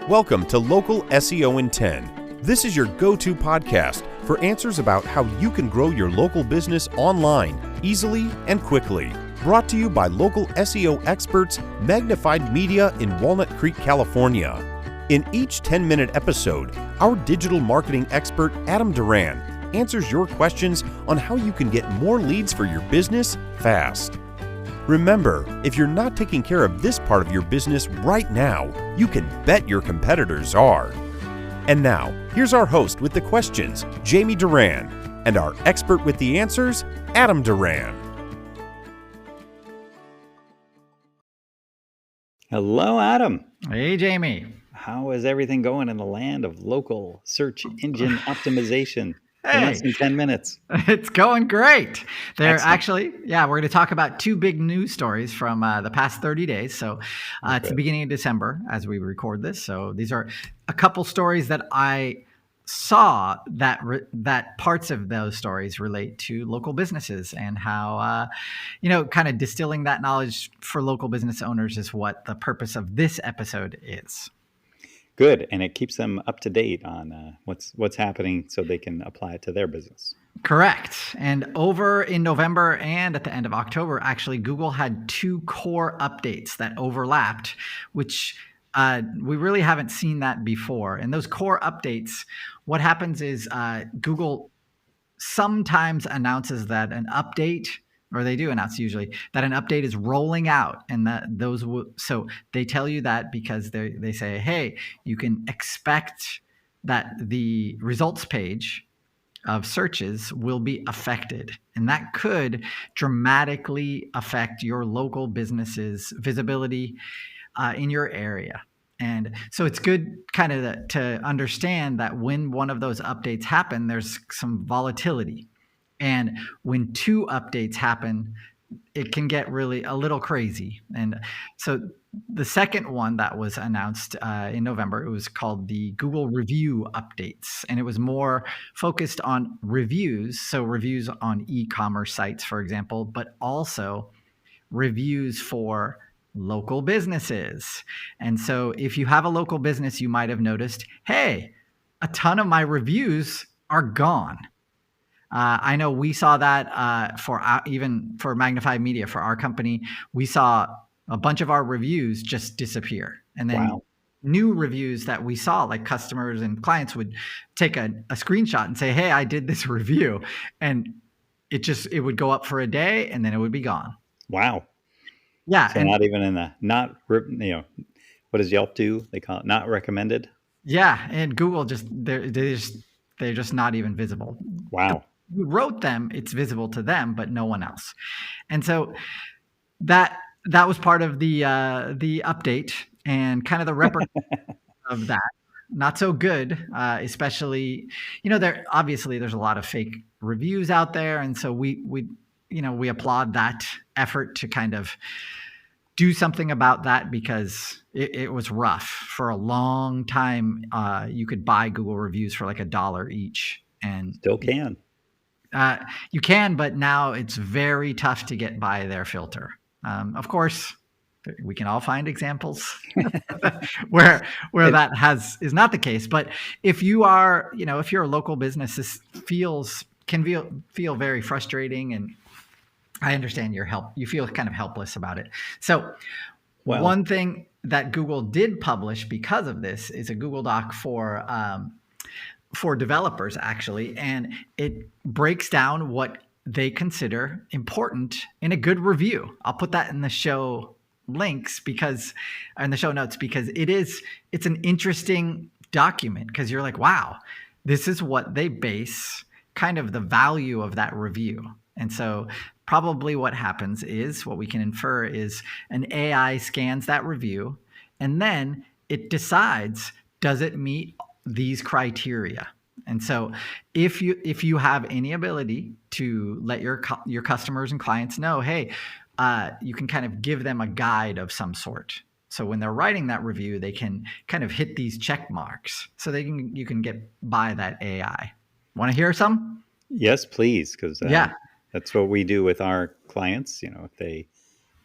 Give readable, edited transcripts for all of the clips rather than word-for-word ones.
Welcome to Local SEO in 10. This is your go-to podcast for answers about how you can grow your local business online, easily and quickly. Brought to you by local SEO experts, Magnified Media in Walnut Creek, California. In each 10-minute episode, our digital marketing expert, Adam Duran, answers your questions on how you can get more leads for your business fast. Remember, if you're not taking care of this part of your business right now, you can bet your competitors are. And now, here's our host with the questions, Jamie Duran, and our expert with the answers, Adam Duran. Hello, Adam. Hey, Jamie. How is everything going in the land of local search engine optimization? Hey. In less than 10 minutes. It's going great. They're Excellent. actually, we're going to talk about two big news stories from the past 30 days. So it's the beginning of December as we record this. So these are a couple stories that I saw that parts of those stories relate to local businesses and how, kind of distilling that knowledge for local business owners is what the purpose of this episode is. Good, and it keeps them up to date on what's happening so they can apply it to their business. Correct. And over in November and at the end of October, actually, Google had two core updates that overlapped, which we really haven't seen that before. And those core updates, what happens is Google sometimes announces that an update, or they do announce usually, that an update is rolling out, and so they tell you that because they say, hey, you can expect that the results page of searches will be affected, and that could dramatically affect your local business's visibility in your area. And so it's good kind of to understand that when one of those updates happen, there's some volatility. And when two updates happen, it can get really a little crazy. And so the second one that was announced in November, it was called the Google Review Updates. And it was more focused on reviews. So reviews on e-commerce sites, for example, but also reviews for local businesses. And so if you have a local business, you might have noticed, hey, a ton of my reviews are gone. I know we saw that even for Magnified Media, for our company, we saw a bunch of our reviews just disappear. And then new reviews that we saw, like customers and clients would take a screenshot and say, hey, I did this review. And it would go up for a day and then it would be gone. Wow. Yeah. So not even in what does Yelp do? They call it not recommended. Yeah. And Google they're just not even visible. Wow. You wrote them, it's visible to them, but no one else. And so that was part of the update and kind of the repercussions of that. Not so good, especially, there's a lot of fake reviews out there. And so we applaud that effort to kind of do something about that because it was rough. For a long time, you could buy Google reviews for like $1 each. And still can. You can, but now it's very tough to get by their filter. Of course, we can all find examples where that is not the case. But if you are, if you're a local business, this can feel very frustrating, and I understand you feel kind of helpless about it. So one thing that Google did publish because of this is a Google Doc for developers, actually, and it breaks down what they consider important in a good review. I'll put that in the show notes because it's an interesting document because you're like, wow, this is what they base kind of the value of that review. And so probably what happens is, what we can infer is an AI scans that review and then it decides, does it meet these criteria? And so if you have any ability to let your customers and clients know, hey, you can kind of give them a guide of some sort. So when they're writing that review, they can kind of hit these check marks so you can get by that AI. Want to hear some? Yes, please. Because that's what we do with our clients. If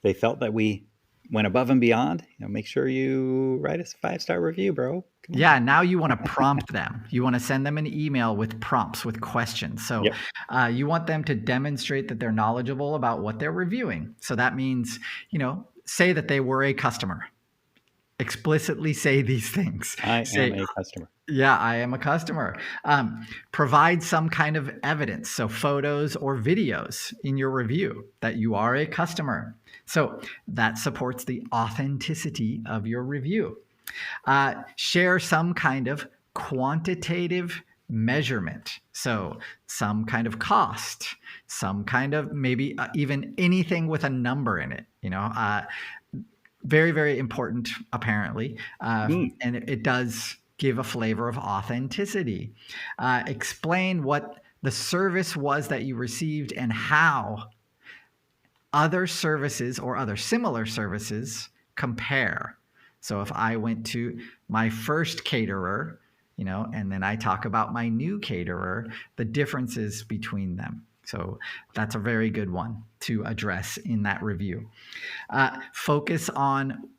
they felt that we went above and beyond, make sure you write us a 5-star review, bro. Come on. Yeah, now you want to prompt them. You want to send them an email with prompts, with questions. So Yep. you want them to demonstrate that they're knowledgeable about what they're reviewing. So that means, say that they were a customer. Explicitly say these things. I Say, am a customer. yeah, I am a customer. Provide some kind of evidence, so photos or videos in your review that you are a customer. So that supports the authenticity of your review. Share some kind of quantitative measurement. So some kind of cost, some kind of maybe even anything with a number in it, very, very important, apparently. And it does give a flavor of authenticity. Explain what the service was that you received and how other services or other similar services compare. So if I went to my first caterer, and then I talk about my new caterer, the differences between them. So that's a very good one to address in that review. Focus on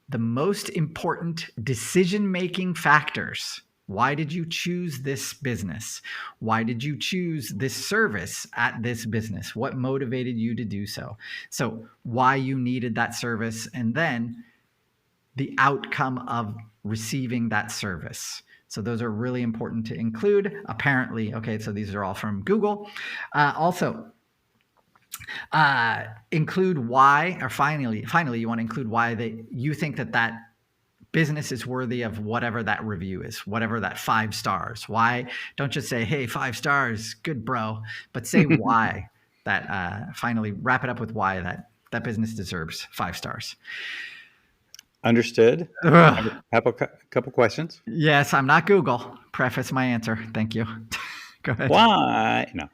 the most important decision-making factors. Why did you choose this business? Why did you choose this service at this business? What motivated you to do so? So why you needed that service, and then the outcome of receiving that service. So those are really important to include. Apparently, okay, so these are all from Google. Also, include why, or finally, you want to include why you think that business is worthy of whatever that review is, whatever that 5 stars. Why? Don't just say, hey, 5 stars, good bro, but say why that, finally wrap it up with why that business deserves 5 stars. Understood. A couple questions. Yes, I'm not Google. Preface my answer. Thank you. Go ahead. Why? No.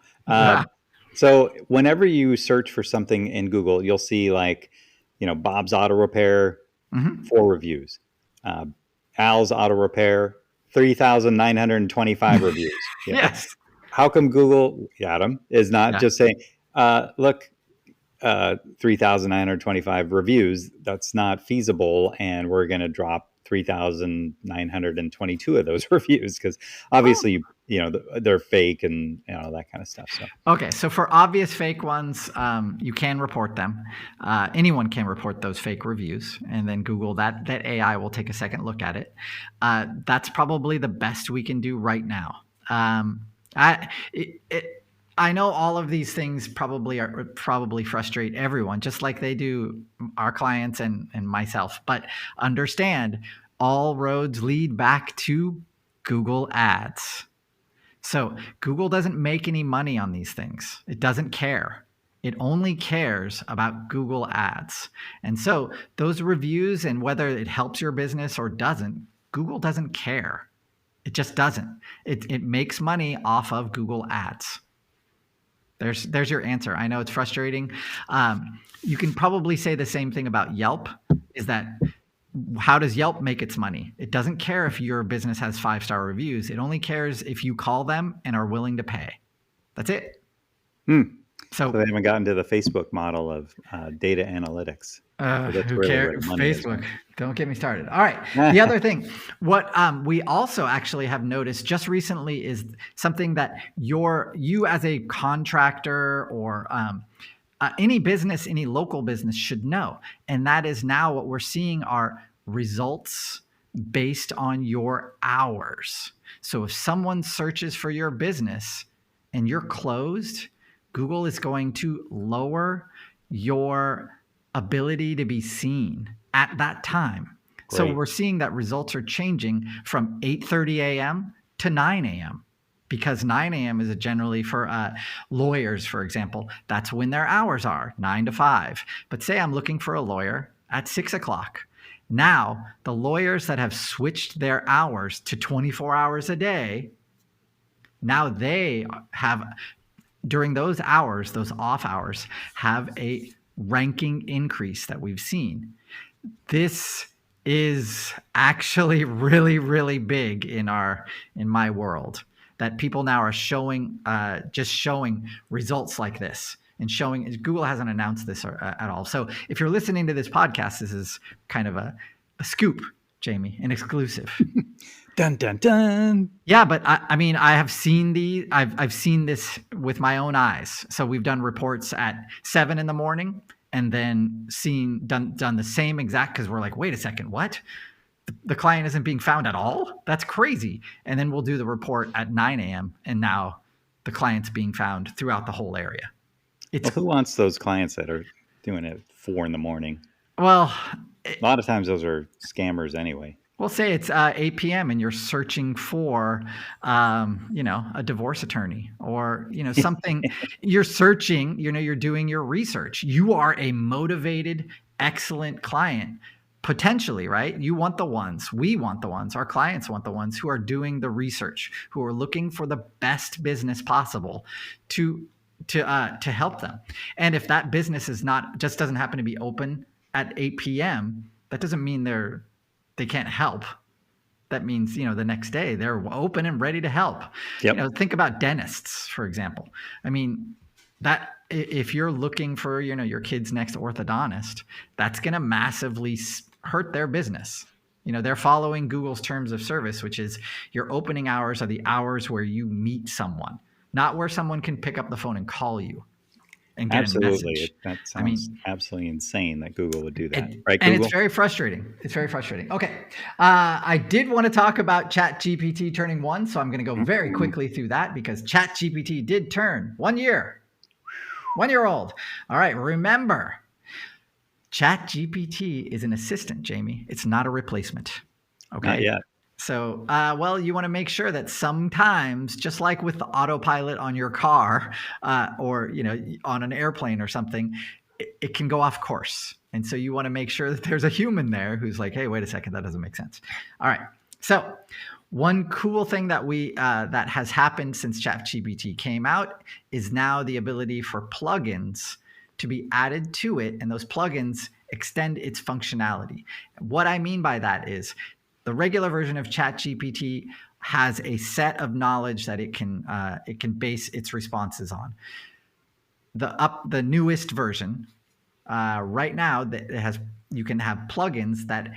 So whenever you search for something in Google, you'll see Bob's Auto Repair, 4 reviews. Al's Auto Repair, 3,925 reviews. Yes. How come Google, Adam, is not just saying, look, 3,925 reviews, that's not feasible, and we're going to drop 3,922 of those reviews because obviously they're fake and that kind of stuff. So okay, so for obvious fake ones, you can report them. Anyone can report those fake reviews, and then Google that AI will take a second look at it. That's probably the best we can do right now. I know all of these things probably frustrate everyone, just like they do our clients and myself. But understand, all roads lead back to Google Ads. So Google doesn't make any money on these things. It doesn't care. It only cares about Google Ads. And so those reviews, and whether it helps your business or doesn't, Google doesn't care. It just doesn't. It makes money off of Google Ads. There's your answer. I know it's frustrating. You can probably say the same thing about Yelp, is that how does Yelp make its money? It doesn't care if your business has 5-star reviews. It only cares if you call them and are willing to pay. That's it. So they haven't gotten to the Facebook model of data analytics. Who cares? Facebook. Don't get me started. All right. The other thing, what we also actually have noticed just recently is something that you as a contractor or any business, any local business should know. And that is now what we're seeing are results based on your hours. So if someone searches for your business and you're closed, Google is going to lower your ability to be seen at that time. Great. So we're seeing that results are changing from 8:30 a.m. to 9 a.m. because 9 a.m. is generally for lawyers, for example. That's when their hours are, 9 to 5. But say I'm looking for a lawyer at 6 o'clock. Now, the lawyers that have switched their hours to 24 hours a day, now they have, during those hours, those off hours, have a ranking increase that we've seen. This is actually really, really big in my world, that people now are showing results like this and showing. Google hasn't announced this at all. So if you're listening to this podcast, this is kind of a scoop, Jamie, an exclusive. Dun, dun, dun. Yeah, but I mean, I have seen I've seen this with my own eyes. So we've done reports at 7 a.m. and then done the same exact, because we're like, wait a second, what? The client isn't being found at all? That's crazy. And then we'll do the report at 9 a.m. and now the client's being found throughout the whole area. Who wants those clients that are doing it at 4 a.m? Well, a lot of times those are scammers anyway. We'll say it's 8 p.m. and you're searching for, a divorce attorney or, something. You're searching, you're doing your research. You are a motivated, excellent client, potentially, right? You want the ones, we want the ones, our clients want the ones who are doing the research, who are looking for the best business possible to help them. And if that business just doesn't happen to be open at 8 p.m., that doesn't mean they can't help. That means, the next day they're open and ready to help. Yep. Think about dentists, for example. I mean, that if you're looking for, your kid's next orthodontist, that's going to massively hurt their business. They're following Google's terms of service, which is your opening hours are the hours where you meet someone, not where someone can pick up the phone and call you. And get absolutely. a message. That sounds absolutely insane that Google would do that. Right, and Google? It's very frustrating. Okay. I did want to talk about ChatGPT turning 1, so I'm going to go very quickly through that because ChatGPT did turn 1 year. 1 year old. All right. Remember, ChatGPT is an assistant, Jamie. It's not a replacement. Okay. Not yet. So, you want to make sure that sometimes, just like with the autopilot on your car or, on an airplane or something, it can go off course. And so you want to make sure that there's a human there who's like, hey, wait a second, that doesn't make sense. All right. So one cool thing that that has happened since ChatGPT came out is now the ability for plugins to be added to it. And those plugins extend its functionality. What I mean by that is, the regular version of ChatGPT has a set of knowledge that it can base its responses on. The newest version right now that you can have plugins that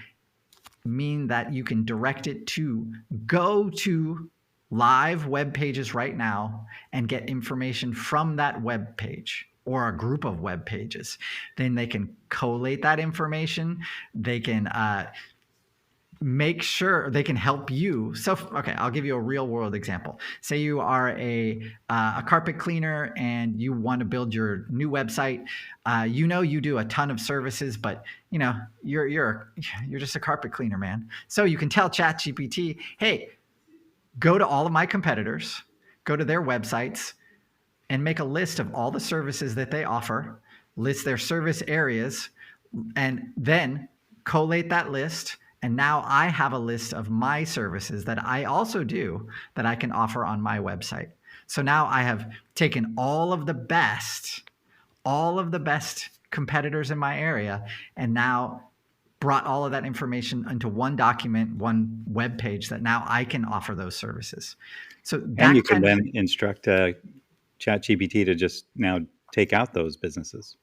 mean that you can direct it to go to live web pages right now and get information from that web page or a group of web pages. Then they can collate that information. They can make sure they can help you. So, okay, I'll give you a real world example. Say you are a carpet cleaner and you want to build your new website. You do a ton of services, but you're just a carpet cleaner, man. So you can tell ChatGPT, hey, go to all of my competitors, go to their websites, and make a list of all the services that they offer, list their service areas, and then collate that list. And now I have a list of my services that I also do that I can offer on my website. So now I have taken all of the best competitors in my area and now brought all of that information into one document, one web page that now I can offer those services. So and you can then instruct ChatGPT to just now take out those businesses.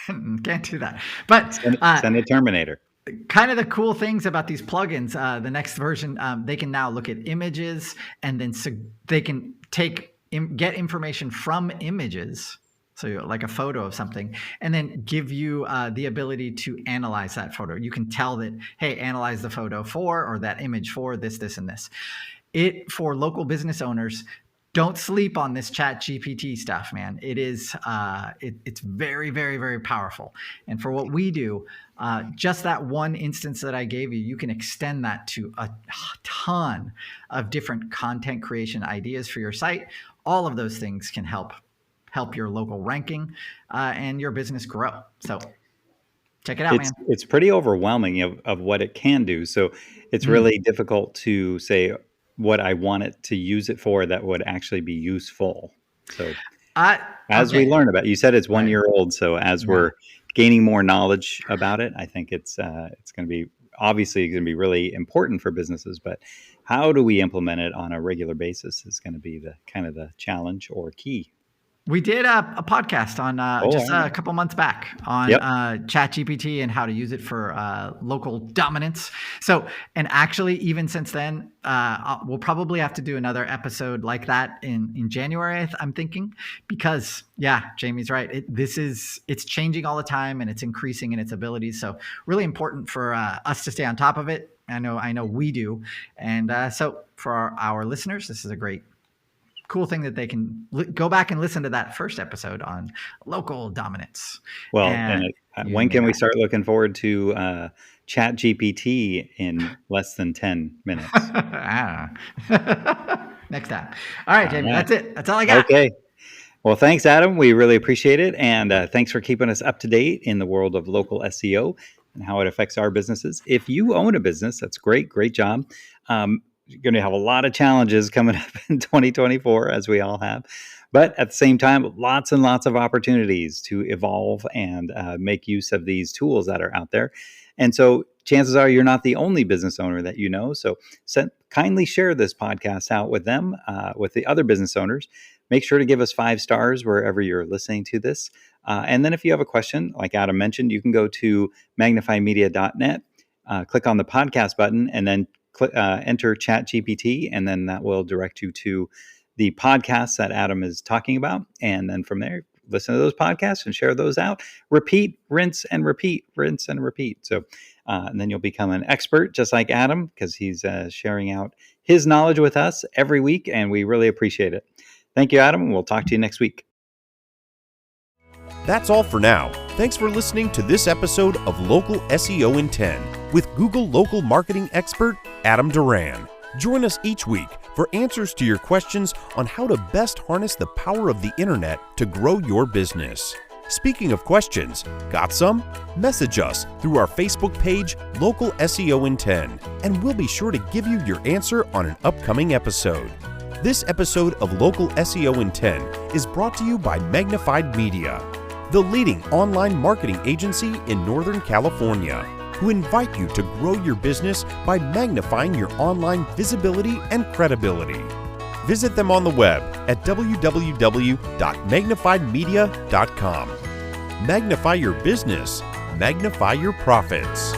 Can't do that. But send a Terminator. Kind of the cool things about these plugins, the next version, they can now look at images and then they can get information from images, so like a photo of something, and then give you the ability to analyze that photo. You can tell that, hey, analyze the photo or that image for this, and this. For local business owners, don't sleep on this ChatGPT stuff, man. It is, it's very, very, very powerful. And for what we do, just that one instance that I gave you, you can extend that to a ton of different content creation ideas for your site. All of those things can help your local ranking and your business grow. So check it out, man. It's pretty overwhelming of what it can do. So it's really difficult to say what I want it to use it for that would actually be useful. So as we learn about it, you said it's 1 year old. So as we're gaining more knowledge about it, I think it's going to be really important for businesses, but how do we implement it on a regular basis is going to be the kind of the challenge or key. We did a podcast on a couple months back on ChatGPT and how to use it for local dominance. So, and actually, even since then, we'll probably have to do another episode like that in January, I'm thinking, because Jamie's right. It's changing all the time and it's increasing in its abilities. So, really important for us to stay on top of it. I know we do, and so for our listeners, this is a great, cool thing that they can go back and listen to that first episode on local dominance. Well, and when can we start looking forward to ChatGPT in less than 10 minutes? Next time. All right, Jamie, that's it. That's all I got. Okay. Well, thanks, Adam. We really appreciate it. And thanks for keeping us up to date in the world of local SEO and how it affects our businesses. If you own a business, that's great. Great job. You're going to have a lot of challenges coming up in 2024, as we all have. But at the same time, lots and lots of opportunities to evolve and make use of these tools that are out there. And so chances are you're not the only business owner that you know. So kindly share this podcast out with them, with the other business owners. Make sure to give us 5 stars wherever you're listening to this. And then if you have a question, like Adam mentioned, you can go to magnifiedmedia.net, click on the podcast button, and then enter ChatGPT, and then that will direct you to the podcasts that Adam is talking about. And then from there, listen to those podcasts and share those out. Repeat, rinse, and repeat, rinse, and repeat. So, and then you'll become an expert just like Adam, because he's sharing out his knowledge with us every week, and we really appreciate it. Thank you, Adam. We'll talk to you next week. That's all for now. Thanks for listening to this episode of Local SEO in 10 with Google local marketing expert Adam Duran. Join us each week for answers to your questions on how to best harness the power of the internet to grow your business. Speaking of questions, got some? Message us through our Facebook page, Local SEO in 10, and we'll be sure to give you your answer on an upcoming episode. This episode of Local SEO in 10 is brought to you by Magnified Media, the leading online marketing agency in Northern California, who invite you to grow your business by magnifying your online visibility and credibility. Visit them on the web at www.magnifiedmedia.com. Magnify your business, magnify your profits.